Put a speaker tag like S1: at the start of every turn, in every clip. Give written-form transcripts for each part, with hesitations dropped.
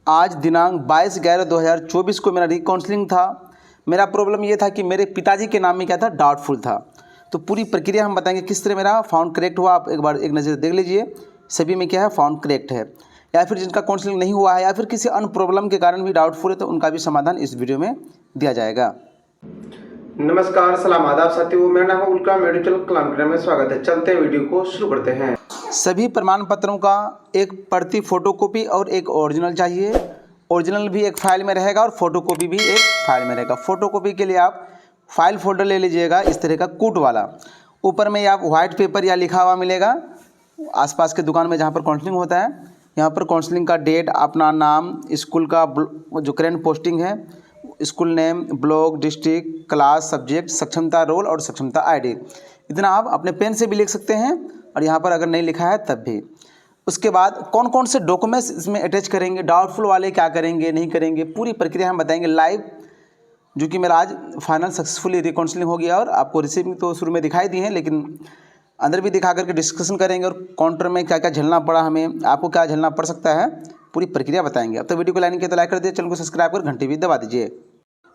S1: आज दिनांक 22/11/2024 को मेरा रीकाउंसलिंग था। मेरा प्रॉब्लम ये था कि मेरे पिताजी के नाम में क्या था, डाउटफुल था। तो पूरी प्रक्रिया हम बताएंगे किस तरह मेरा फाउंड करेक्ट हुआ। आप एक बार एक नज़र देख लीजिए, सभी में क्या है, फाउंड करेक्ट है। या फिर जिनका काउंसलिंग नहीं हुआ है या फिर किसी अन्य प्रॉब्लम के कारण भी डाउटफुल है तो उनका भी समाधान इस वीडियो में दिया जाएगा।
S2: नमस्कार, सलाम, आदाब साथियों, मेरा नाम है उल्का, मेडिकल क्लास में स्वागत है। चलते हैं, वीडियो को शुरू करते हैं।
S1: सभी प्रमाण पत्रों का एक प्रति फोटोकॉपी और एक ओरिजिनल चाहिए। ओरिजिनल भी एक फाइल में रहेगा और फोटोकॉपी भी एक फाइल में रहेगा। फोटोकॉपी के लिए आप फाइल फोल्डर ले लीजिएगा, इस तरह का कूट वाला। ऊपर में आप व्हाइट पेपर या लिखा हुआ मिलेगा आसपास के दुकान में जहाँ पर काउंसलिंग होता है। यहाँ पर काउंसलिंग का डेट, अपना नाम, स्कूल का जो करेंट पोस्टिंग है, school name, block, district, class, subject, सक्षमता रोल और सक्षमता आईडी। इतना आप अपने पेन से भी लिख सकते हैं और यहाँ पर अगर नहीं लिखा है तब भी। उसके बाद कौन कौन से डॉक्यूमेंट्स इसमें अटैच करेंगे, डाउटफुल वाले क्या करेंगे नहीं करेंगे, पूरी प्रक्रिया हम बताएंगे लाइव। जो कि मेरा आज फाइनल सक्सेसफुली रिकाउंसलिंग हो गया और आपको रिसीविंग तो शुरू में दिखाई दी है, लेकिन अंदर भी दिखा करके डिस्कशन करेंगे और काउंटर में क्या क्या झेलना पड़ा हमें, आपको क्या झेलना पड़ सकता है, पूरी प्रक्रिया बताएंगे। अब तो वीडियो को लाइन किया तो लाइक कर दीजिए, चैनल को सब्सक्राइब कर घंटी भी दबा दीजिए।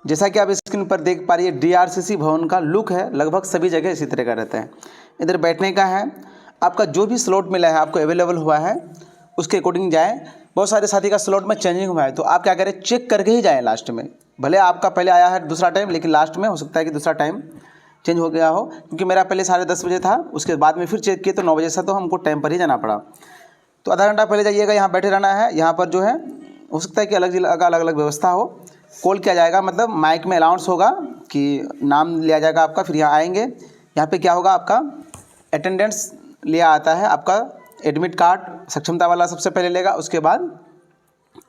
S1: जैसा कि आप स्क्रीन पर देख पा रही है, DRCC भवन का लुक है, लगभग सभी जगह इसी तरह का रहता है। इधर बैठने का है, आपका जो भी स्लॉट मिला है, आपको अवेलेबल हुआ है उसके अकॉर्डिंग जाएँ। बहुत सारे साथी का स्लॉट में चेंजिंग हुआ है तो आप क्या करें, चेक करके ही जाएँ लास्ट में। भले आपका पहले आया है दूसरा टाइम, लेकिन लास्ट में हो सकता है कि दूसरा टाइम चेंज हो गया हो, क्योंकि मेरा पहले 10:30 बजे था, उसके बाद में फिर चेक किए तो 9 बजे से तो हमको टाइम पर ही जाना पड़ा। तो आधा घंटा पहले जाइएगा, यहाँ बैठे रहना है। यहाँ पर जो है हो सकता है कि अलग अलग व्यवस्था हो। कॉल किया जाएगा, मतलब माइक में अनाउंस होगा कि नाम लिया जाएगा आपका। फिर यहाँ आएंगे, यहाँ पे क्या होगा, आपका अटेंडेंस लिया आता है, आपका एडमिट कार्ड सक्षमता वाला सबसे पहले लेगा, उसके बाद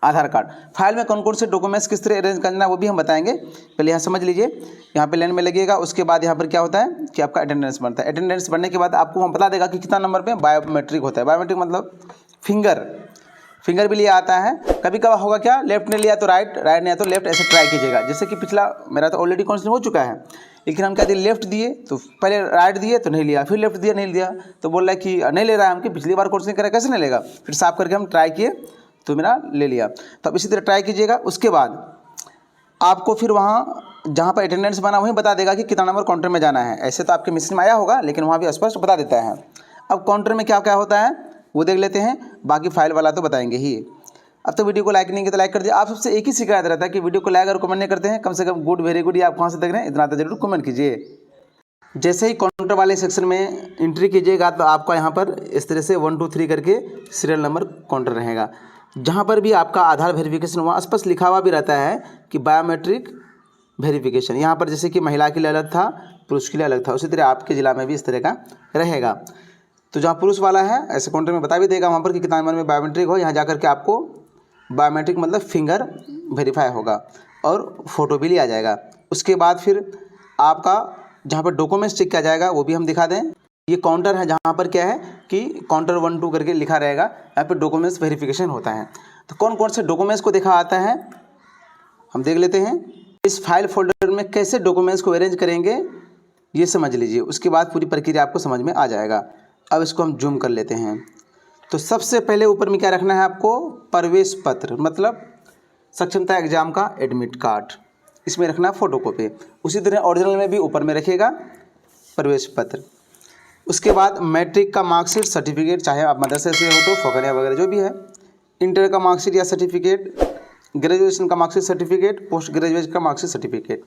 S1: आधार कार्ड। फाइल में कौन कौन से डॉक्यूमेंट्स किस तरह अरेंज करना है वो भी हम बताएंगे। पहले यहाँ समझ लीजिए, यहाँ पे लाइन में लगेगा। उसके बाद यहाँ पर क्या होता है कि आपका अटेंडेंस बनता है। अटेंडेंस बनने के बाद आपको हम बता देगा कि कितना नंबर पे बायोमेट्रिक होता है। बायोमेट्रिक मतलब फिंगर भी लिया आता है। कभी कभार होगा क्या, लेफ्ट ने लिया तो राइट, राइट ने लिया तो लेफ्ट, ऐसे ट्राई कीजिएगा। जैसे कि पिछला मेरा तो ऑलरेडी काउंसलिंग हो चुका है, लेकिन हम क्या दिए, लेफ्ट दिए तो पहले राइट दिए तो नहीं लिया, फिर लेफ्ट दिया नहीं लिया, तो बोल रहा है कि नहीं ले रहा है। हम कि पिछली बार काउंसलिंग करा कैसे नहीं लेगा, फिर साफ करके हम ट्राई किए तो मेरा ले लिया। तो अब इसी तरह ट्राई कीजिएगा। उसके बाद आपको फिर वहाँ जहाँ पर अटेंडेंस बना वहीं बता देगा कि कितना नंबर काउंटर में जाना है। ऐसे तो आपके मैसेज में आया होगा, लेकिन वहाँ भी स्पष्ट बता देता है। अब काउंटर में क्या क्या होता है वो देख लेते हैं, बाकी फाइल वाला तो बताएंगे ही। अब तो वीडियो को लाइक नहीं किया तो लाइक कर दिए। आप सबसे एक ही शिकायत रहता है कि वीडियो को लाइक और कमेंट नहीं करते हैं। कम से कम गुड, वेरी गुड, या आप कहाँ से देख रहे हैं इतना तो जरूर कमेंट कीजिए। जैसे ही काउंटर वाले सेक्शन में एंट्री कीजिएगा तो आपका यहाँ पर इस तरह से 1 2 3 करके सीरियल नंबर काउंटर रहेगा। जहाँ पर भी आपका आधार वेरिफिकेशन वहाँ स्पष्ट लिखा हुआ भी रहता है कि बायोमेट्रिक वेरिफिकेशन। यहाँ पर जैसे कि महिला के लिए अलग था, पुरुष के लिए अलग था, उसी तरह आपके ज़िला में भी इस तरह का रहेगा। तो जहाँ पुरुष वाला है ऐसे काउंटर में बता भी देगा वहाँ पर कि कितना नंबर में बायोमेट्रिक हो। यहाँ जा कर के आपको बायोमेट्रिक मतलब फिंगर वेरीफाई होगा और फ़ोटो भी लिया जाएगा। उसके बाद फिर आपका जहाँ पर डॉक्यूमेंट्स चेक किया जाएगा वो भी हम दिखा दें। ये काउंटर है जहाँ पर क्या है कि काउंटर 1 2 करके लिखा रहेगा, यहाँ पर डॉक्यूमेंट्स वेरिफिकेशन होता है। तो कौन कौन से डॉक्यूमेंट्स को दिखा आता है हम देख लेते हैं। इस फाइल फोल्डर में कैसे डॉक्यूमेंट्स को अरेंज करेंगे ये समझ लीजिए, उसके बाद पूरी प्रक्रिया आपको समझ में आ जाएगा। अब इसको हम जूम कर लेते हैं। तो सबसे पहले ऊपर में क्या रखना है आपको, प्रवेश पत्र मतलब सक्षमता एग्जाम का एडमिट कार्ड, इसमें रखना है फोटोकॉपी। उसी तरह ओरिजिनल में भी ऊपर में रखिएगा प्रवेश पत्र। उसके बाद मैट्रिक का मार्कशीट सर्टिफिकेट, चाहे आप मदरसे से हो तो फोकनिया वगैरह जो भी है, इंटर का मार्कशीट या सर्टिफिकेट, ग्रेजुएशन का मार्कशीट सर्टिफिकेट, पोस्ट ग्रेजुएशन का मार्कशीट सर्टिफिकेट।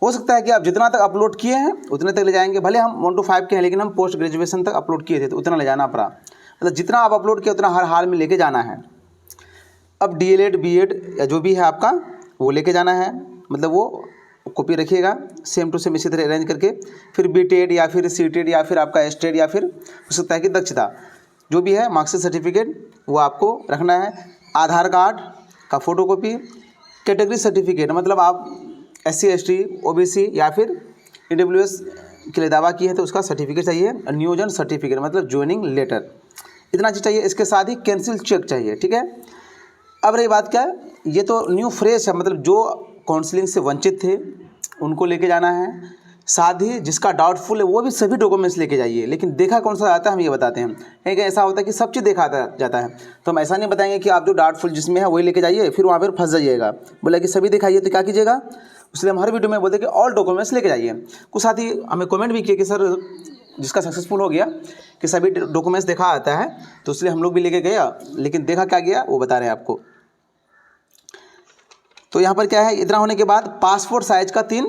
S1: हो सकता है कि आप जितना तक अपलोड किए हैं उतने तक ले जाएंगे। भले हम 1 to 5 के हैं, लेकिन हम पोस्ट ग्रेजुएशन तक अपलोड किए थे तो उतना ले जाना पड़ा। मतलब जितना आप अपलोड किया उतना हर हाल में लेके जाना है। अब DLED BEd या जो भी है आपका वो लेके जाना है, मतलब वो कॉपी रखिएगा सेम टू सेम इसी तरह अरेंज करके। फिर BTED या फिर CTED या फिर आपका STED या फिर हो सकता है कि दक्षता जो भी है मार्कशीट सर्टिफिकेट वो आपको रखना है। आधार कार्ड का फोटोकॉपी, कैटेगरी सर्टिफिकेट मतलब आप SC ST OBC या फिर EWS के लिए दावा किए हैं तो उसका सर्टिफिकेट चाहिए। नियोजन सर्टिफिकेट मतलब ज्वाइनिंग लेटर, इतना चीज़ चाहिए। इसके साथ ही कैंसिल चेक चाहिए, ठीक है। अब रही बात क्या है, ये तो न्यू फ्रेश है, मतलब जो काउंसलिंग से वंचित थे उनको लेके जाना है, साथ ही जिसका डाउटफुल है वो भी सभी डॉक्यूमेंट्स लेके जाइए। लेकिन देखा कौन सा जाता है हम ये बताते हैं। कहीं कहीं ऐसा होता है कि सब चीज़ देखा जाता है, तो हम ऐसा नहीं बताएंगे कि आप जो डाउटफुल जिसमें है वही लेके जाइए, फिर वहाँ पर फंस जाइएगा। बोला कि सभी दिखाइए तो क्या कीजिएगा, इसलिए हम हर वीडियो में बोलते हैं कि ऑल डॉक्यूमेंट्स लेके जाइए। कुछ साथी हमें कमेंट भी किए कि सर जिसका सक्सेसफुल हो गया कि सभी डॉक्यूमेंट्स देखा आता है, तो इसलिए हम लोग भी लेके गया, लेकिन देखा क्या गया वो बता रहे हैं आपको। तो यहाँ पर क्या है, इतना होने के बाद पासपोर्ट साइज का 3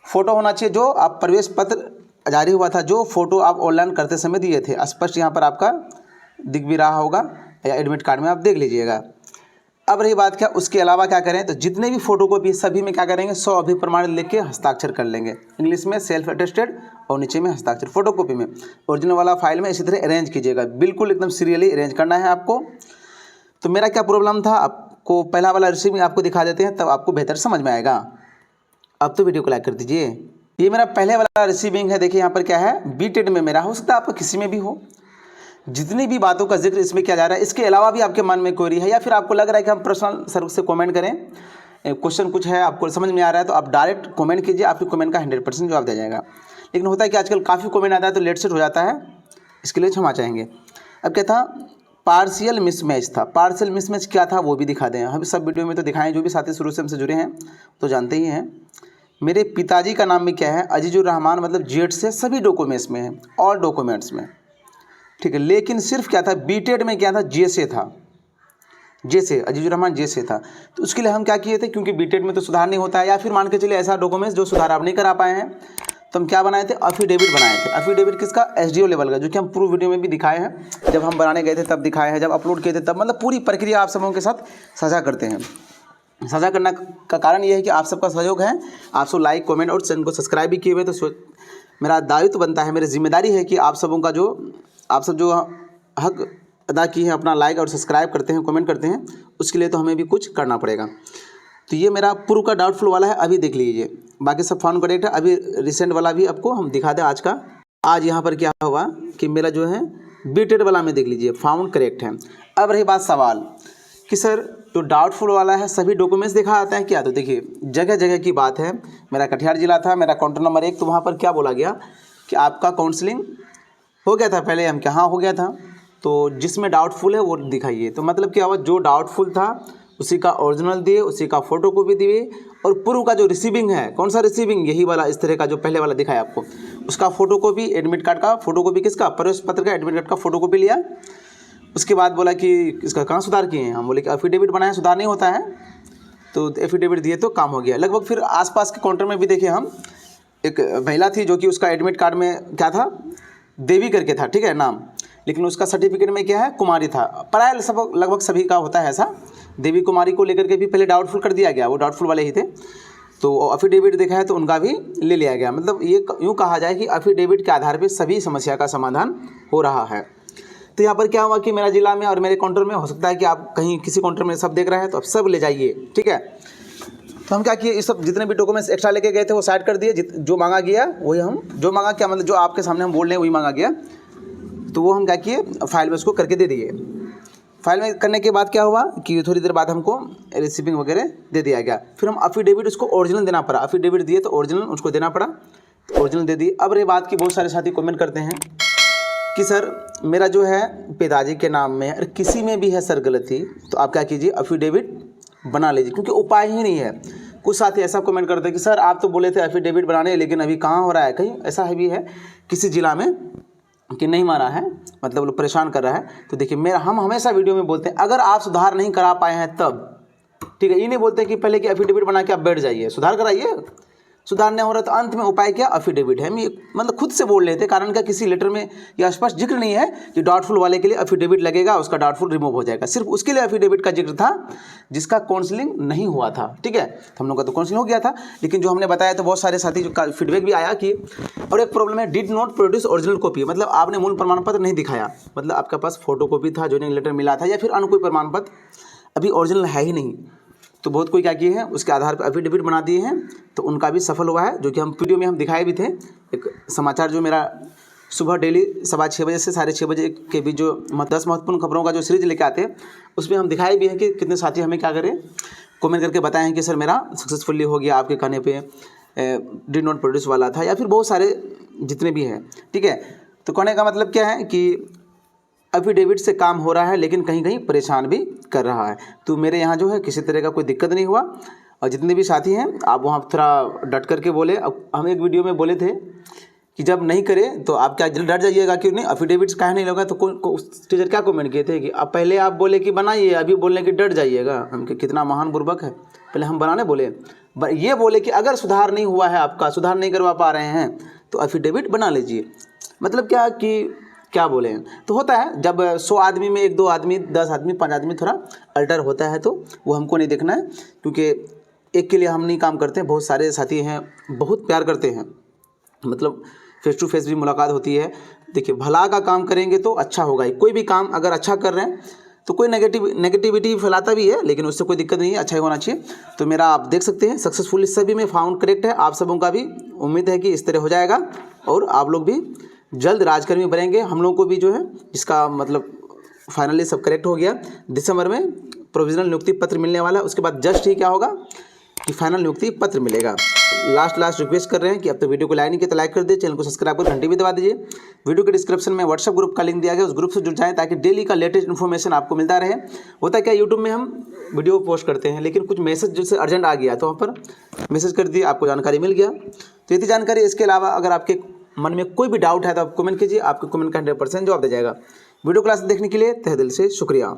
S1: फोटो होना चाहिए। जो आप प्रवेश पत्र जारी हुआ था, जो फोटो आप ऑनलाइन करते समय दिए थे, स्पष्ट यहाँ पर आपका दिख भी रहा होगा या एडमिट कार्ड में आप देख लीजिएगा। अब रही बात क्या, उसके अलावा क्या करें, तो जितने भी फोटो कॉपी सभी में क्या करेंगे 100 अभिप्रमाणित लिख के हस्ताक्षर कर लेंगे। इंग्लिश में सेल्फ अटेस्टेड और नीचे में हस्ताक्षर। फोटो कॉपी में ओरिजिनल वाला फाइल में इसी तरह अरेंज कीजिएगा, बिल्कुल एकदम सीरियली अरेंज करना है आपको। तो मेरा क्या प्रॉब्लम था, आपको पहला वाला रिसीविंग आपको दिखा देते हैं, तब आपको बेहतर समझ में आएगा। अब तो वीडियो को लाइक कर दीजिए। ये मेरा पहले वाला रिसीविंग है। देखिए यहाँ पर क्या है, बीटेड में मेरा, हो सकता है आपका किसी में भी हो। जितनी भी बातों का जिक्र इसमें किया जा रहा है, इसके अलावा भी आपके मन में क्वेरी है या फिर आपको लग रहा है कि हम पर्सनल सर से कमेंट करें, क्वेश्चन कुछ है आपको समझ में आ रहा है, तो आप डायरेक्ट कमेंट कीजिए, आपके कमेंट का 100% जवाब दिया जाएगा। लेकिन होता है कि आजकल काफ़ी कमेंट आता है तो लेट सेट हो जाता है, इसके लिए क्षमा चाहेंगे। अब क्या था, पार्शियल मिसमैच था। पार्शियल मिसमैच क्या था वो भी दिखा दें, हम सब वीडियो में तो दिखाएं। जो भी साथी शुरू से हमसे जुड़े हैं तो जानते ही हैं। मेरे पिताजी का नाम भी क्या है, अजीजुर रहमान, मतलब जेड से सभी डॉक्यूमेंट्स में है, ऑल डॉक्यूमेंट्स में, ठीक है। लेकिन सिर्फ क्या था, बीटेड में क्या था, जे से था, जे से अजीजुर रहमान जे से था। तो उसके लिए हम क्या किए थे, क्योंकि बीटेड में तो सुधार नहीं होता है, या फिर मान के चलिए ऐसा डॉक्यूमेंट्स जो सुधार आप नहीं करा पाए हैं, तो हम क्या बनाए थे, अफिडेविट बनाए थे। अफिडेविट किसका, एसडीओ लेवल का, जो कि हम पूर्व वीडियो में भी दिखाए हैं। जब हम बनाने गए थे तब दिखाए हैं, जब अपलोड किए थे तब, मतलब पूरी प्रक्रिया आप सबों के साथ साझा करते हैं। साझा करना का कारण ये है कि आप सबका सहयोग है, आप सब लाइक कमेंट और चैनल को सब्सक्राइब भी किए हुए, तो मेरा दायित्व बनता है, मेरी जिम्मेदारी है कि आप सबों का आप सब जो हक अदा की है, अपना लाइक और सब्सक्राइब करते हैं, कमेंट करते हैं, उसके लिए तो हमें भी कुछ करना पड़ेगा। तो ये मेरा पूर्व का डाउटफुल वाला है, अभी देख लीजिए, बाकी सब फाउंड करेक्ट है। अभी रिसेंट वाला भी आपको हम दिखा दें आज का। आज यहाँ पर क्या हुआ कि मेरा जो है बीटेड वाला में देख लीजिए फाउंड करेक्ट है। अब रही बात सवाल कि सर जो डाउटफुल वाला है सभी डॉक्यूमेंट्स दिखा आता है क्या, तो देखिए जगह जगह की बात है। मेरा कटिहार जिला था, मेरा काउंटर नंबर 1, तो वहाँ पर क्या बोला गया कि आपका काउंसलिंग हो गया था, पहले हम कहाँ हो गया था, तो जिसमें डाउटफुल है वो दिखाइए। तो मतलब क्या हुआ, जो डाउटफुल था उसी का ओरिजिनल दिए, उसी का फोटो कॉपी दिए, और पूर्व का जो रिसीविंग है, कौन सा रिसीविंग, यही वाला, इस तरह का जो पहले वाला दिखाया आपको, उसका फोटो कॉपी, एडमिट कार्ड का फोटो कॉपी, किसका, प्रवेश पत्र का, एडमिट कार्ड का फोटो कॉपी लिया। उसके बाद बोला कि इसका कहाँ सुधार किए हैं, हम बोले कि एफिडेविट बनाए, सुधार नहीं होता है, तो एफिडेविट दिए तो काम हो गया लगभग। फिर आसपास के काउंटर में भी देखिए हम, एक महिला थी जो कि उसका एडमिट कार्ड में क्या था, देवी करके था, ठीक है नाम, लेकिन उसका सर्टिफिकेट में क्या है, कुमारी था। प्राय सब लगभग सभी का होता है ऐसा, देवी कुमारी को लेकर के भी पहले डाउटफुल कर दिया गया, वो डाउटफुल वाले ही थे, तो अफिडेविट देखा है तो उनका भी ले लिया गया। मतलब ये यूँ कहा जाए कि अफिडेविट के आधार पर सभी समस्या का समाधान हो रहा है। तो यहाँ पर क्या हुआ कि मेरा जिला में और मेरे काउंटर में, हो सकता है कि आप कहीं किसी काउंटर में सब देख रहे हैं, तो आप सब ले जाइए, ठीक है। तो हम क्या किए, इस सब जितने भी डॉक्यूमेंट्स एक्स्ट्रा लेके गए थे वो साइड कर दिए, जो मांगा गया वही हम, जो मांगा क्या मतलब जो आपके सामने हम बोल रहे हैं वही मांगा गया, तो वो हम क्या किए, फाइल में उसको करके दे दिए। फाइल में करने के बाद क्या हुआ कि थोड़ी देर बाद हमको रिसीविंग वगैरह दे दिया गया। फिर हम अफिडेविट उसको ओरिजिनल देना पड़ा, अफिडेविट दिए तो ओरिजिनल उसको देना पड़ा, ओरिजिनल दे दिए। अब ये बात की बहुत सारे साथी कमेंट करते हैं कि सर मेरा जो है पिताजी के नाम में है, किसी में भी है सर गलती, तो आप क्या कीजिए, अफिडेविट बना लीजिए, क्योंकि उपाय ही नहीं है। कुछ साथी ऐसा कमेंट करते हैं कि सर आप तो बोले थे एफिडेविट बनाने, लेकिन अभी कहाँ हो रहा है, कहीं ऐसा भी है किसी जिला में कि नहीं मारा है, मतलब लोग परेशान कर रहा है। तो देखिए हम हमेशा वीडियो में बोलते हैं, अगर आप सुधार नहीं करा पाए हैं तब, ठीक है, ये नहीं बोलते कि पहले कि एफिडेविट बना के आप बैठ जाइए, सुधार कराइए। सुधार नहीं हो रहा तो अंत में उपाय क्या, अफिडेविट है। हम ये मतलब खुद से बोल लेते, कारण का किसी लेटर में या स्पष्ट जिक्र नहीं है कि डाउटफुल वाले के लिए अफिडेविट लगेगा, उसका डाउटफुल रिमूव हो जाएगा। सिर्फ उसके लिए अफिडेविट का जिक्र था जिसका काउंसलिंग नहीं हुआ था, ठीक है। तो हम लोग का तो काउंसलिंग हो गया था, लेकिन जो हमने बताया तो बहुत सारे साथी का फीडबैक भी आया कि, और एक प्रॉब्लम है, did not produce original copy, मतलब आपने मूल प्रमाण पत्र नहीं दिखाया, मतलब आपके पास फोटो कॉपी था, ज्वाइनिंग लेटर मिला था, या फिर अन्य कोई प्रमाण पत्र अभी ओरिजिनल है ही नहीं। तो बहुत कोई क्या किए हैं, उसके आधार पर एफिडेविट बना दिए हैं, तो उनका भी सफल हुआ है, जो कि हम वीडियो में हम दिखाए भी थे। एक समाचार जो मेरा सुबह डेली 6:15 बजे से 6:30 बजे के बीच जो 10 महत्वपूर्ण खबरों का जो सीरीज लेके आते हैं, उसमें हम दिखाए भी हैं कि कितने साथी हमें क्या करें, कमेंट करके बताएं कि सर मेरा सक्सेसफुली हो गया आपके कहने पे, डिड नॉट प्रोड्यूस वाला था, या फिर बहुत सारे जितने भी हैं, ठीक है। तो कहने का मतलब क्या है कि एफिडेविट से काम हो रहा है लेकिन कहीं कहीं परेशान भी कर रहा है। तो मेरे यहाँ जो है किसी तरह का कोई दिक्कत नहीं हुआ, और जितने भी साथी हैं आप वहाँ थोड़ा डट करके बोले। अब हम एक वीडियो में बोले थे कि जब नहीं करे तो आप क्या डर जाइएगा, क्यों नहीं, एफिडेविट्स काहे नहीं लगा। तो टीचर क्या कमेंट किए थे कि अब पहले आप बोले कि बनाइए, अभी बोलने कि डर जाइएगा। हम कितना महान बुर्बक है, पहले हम बनाने बोले, ये बोले कि अगर सुधार नहीं हुआ है, आपका सुधार नहीं करवा पा रहे हैं तो एफिडेविट बना लीजिए। मतलब क्या कि क्या बोले हैं। तो होता है जब 100 आदमी में 1-2 आदमी, 10 आदमी, 5 आदमी थोड़ा अल्टर होता है तो वो हमको नहीं देखना है, क्योंकि एक के लिए हम नहीं काम करते हैं, बहुत सारे साथी हैं बहुत प्यार करते हैं, मतलब फेस टू फेस भी मुलाकात होती है। देखिए भला का काम करेंगे तो अच्छा होगा ही। कोई भी काम अगर अच्छा कर रहे हैं तो कोई नेगेटिविटी फैलाता भी है, लेकिन उससे कोई दिक्कत नहीं है, अच्छा ही होना चाहिए। तो मेरा आप देख सकते हैं सक्सेसफुल इस सभी में फाउंड करेक्ट है। आप सबों का भी उम्मीद है कि इस तरह हो जाएगा और आप लोग भी जल्द राजकर्मी बनेंगे। हम लोग को भी जो है इसका मतलब फाइनली सब करेक्ट हो गया। दिसंबर में प्रोविजनल नियुक्ति पत्र मिलने वाला है, उसके बाद जस्ट ही क्या होगा कि फाइनल नियुक्ति पत्र मिलेगा। लास्ट रिक्वेस्ट कर रहे हैं कि अब तो वीडियो को लाइक नहीं किया तो लाइक कर दीजिए, चैनल को सब्सक्राइब कर घंटी भी दबा दीजिए। वीडियो के डिस्क्रिप्शन में व्हाट्सएप ग्रुप का लिंक दिया गया, उस ग्रुप से जुड़ जाएं ताकि डेली का लेटेस्ट इन्फॉर्मेशन आपको मिलता रहे। होता है क्या, यूट्यूब में हम वीडियो पोस्ट करते हैं लेकिन कुछ मैसेज जैसे अर्जेंट आ गया तो वहाँ पर मैसेज कर दिए, आपको जानकारी मिल गया। तो इतनी जानकारी, इसके अलावा अगर आपके मन में कोई भी डाउट है तो आप कमेंट कीजिए, आपके कमेंट का 100% जवाब दिया जाएगा। वीडियो क्लास देखने के लिए तहे दिल से शुक्रिया।